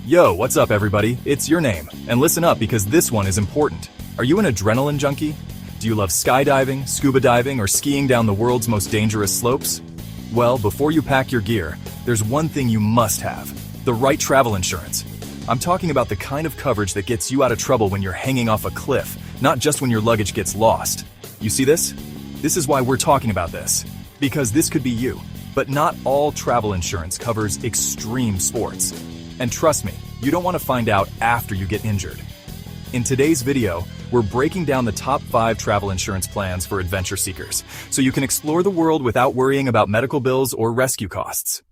Yo, what's up everybody? It's your name. And listen up because this one is important. Are you an adrenaline junkie? Do you love skydiving, scuba diving, or skiing down the world's most dangerous slopes? Well, before you pack your gear, there's one thing you must have: the right travel insurance. I'm talking about the kind of coverage that gets you out of trouble when you're hanging off a cliff, not just when your luggage gets lost. You see this? This is why we're talking about this. Because this could be you. But not all travel insurance covers extreme sports. And trust me, you don't want to find out after you get injured. In today's video, we're breaking down the top 5 travel insurance plans for adventure seekers, so you can explore the world without worrying about medical bills or rescue costs.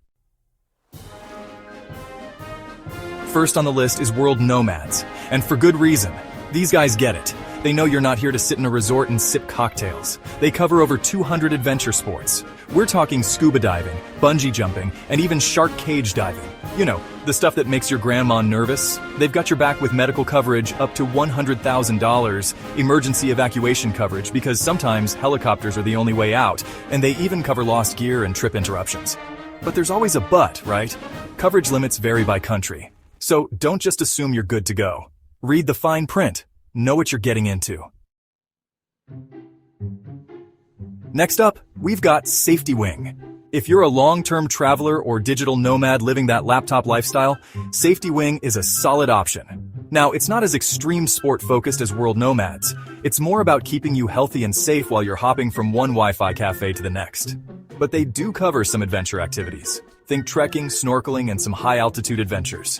First on the list is World Nomads, and for good reason. These guys get it. They know you're not here to sit in a resort and sip cocktails. They cover over 200 adventure sports. We're talking scuba diving, bungee jumping, and even shark cage diving. You know, the stuff that makes your grandma nervous. They've got your back with medical coverage up to $100,000, emergency evacuation coverage because sometimes helicopters are the only way out, and they even cover lost gear and trip interruptions. But there's always a but, right? Coverage limits vary by country. So don't just assume you're good to go. Read the fine print. Know what you're getting into. Next up, we've got SafetyWing. If you're a long-term traveler or digital nomad living that laptop lifestyle, SafetyWing is a solid option. Now, it's not as extreme sport-focused as World Nomads. It's more about keeping you healthy and safe while you're hopping from one Wi-Fi cafe to the next. But they do cover some adventure activities. Think trekking, snorkeling, and some high-altitude adventures.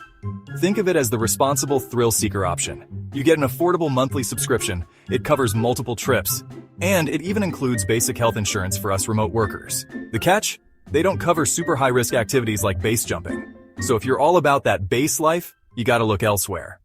Think of it as the responsible thrill-seeker option. You get an affordable monthly subscription, it covers multiple trips, and it even includes basic health insurance for us remote workers. The catch? They don't cover super high-risk activities like base jumping. So if you're all about that base life, you gotta look elsewhere.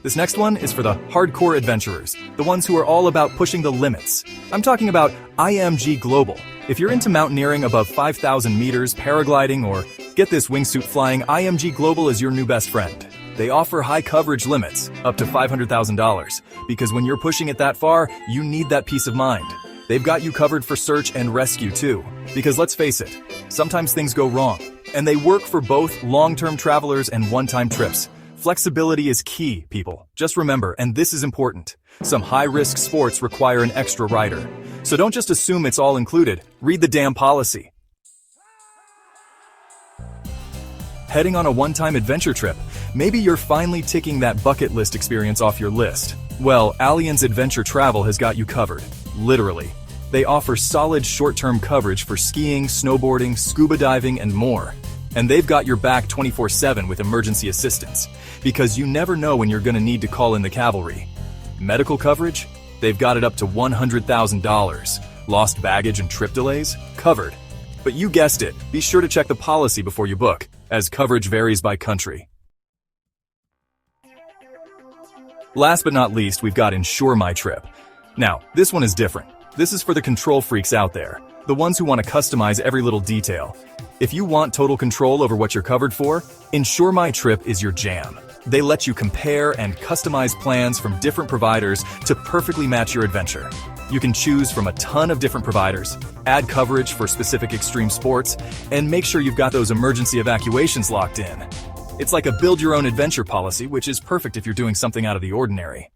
This next one is for the hardcore adventurers, the ones who are all about pushing the limits. I'm talking about IMG Global. If you're into mountaineering above 5,000 meters, paragliding, or get this wingsuit flying, IMG Global is your new best friend. They offer high coverage limits, up to $500,000, because when you're pushing it that far, you need that peace of mind. They've got you covered for search and rescue too, because let's face it, sometimes things go wrong, and they work for both long-term travelers and one-time trips. Flexibility is key, people. Just remember, and this is important, some high-risk sports require an extra rider. So don't just assume it's all included. Read the damn policy. Heading on a one-time adventure trip, maybe you're finally ticking that bucket list experience off your list. Well, Allianz Adventure Travel has got you covered. Literally. They offer solid short-term coverage for skiing, snowboarding, scuba diving, and more. And they've got your back 24/7 with emergency assistance, because you never know when you're going to need to call in the cavalry. Medical coverage? They've got it up to $100,000. Lost baggage and trip delays? Covered. But you guessed it, be sure to check the policy before you book, as coverage varies by country. Last but not least, we've got InsureMyTrip. Now, this one is different. This is for the control freaks out there, the ones who want to customize every little detail. If you want total control over what you're covered for, InsureMyTrip is your jam. They let you compare and customize plans from different providers to perfectly match your adventure. You can choose from a ton of different providers, add coverage for specific extreme sports, and make sure you've got those emergency evacuations locked in. It's like a build-your-own-adventure policy, which is perfect if you're doing something out of the ordinary.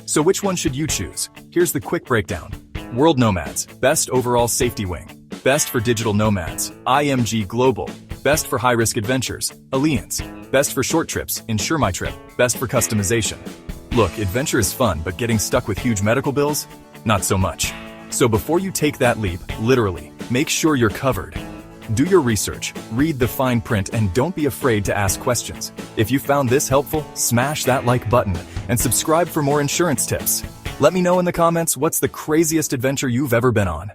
So which one should you choose? Here's the quick breakdown. World Nomads, best overall safety wing. Best for digital nomads, IMG Global. Best for high-risk adventures, Allianz. Best for short trips, InsureMyTrip. Best for customization. Look, adventure is fun, but getting stuck with huge medical bills? Not so much. So before you take that leap, literally, make sure you're covered. Do your research, read the fine print, and don't be afraid to ask questions. If you found this helpful, smash that like button and subscribe for more insurance tips. Let me know in the comments what's the craziest adventure you've ever been on.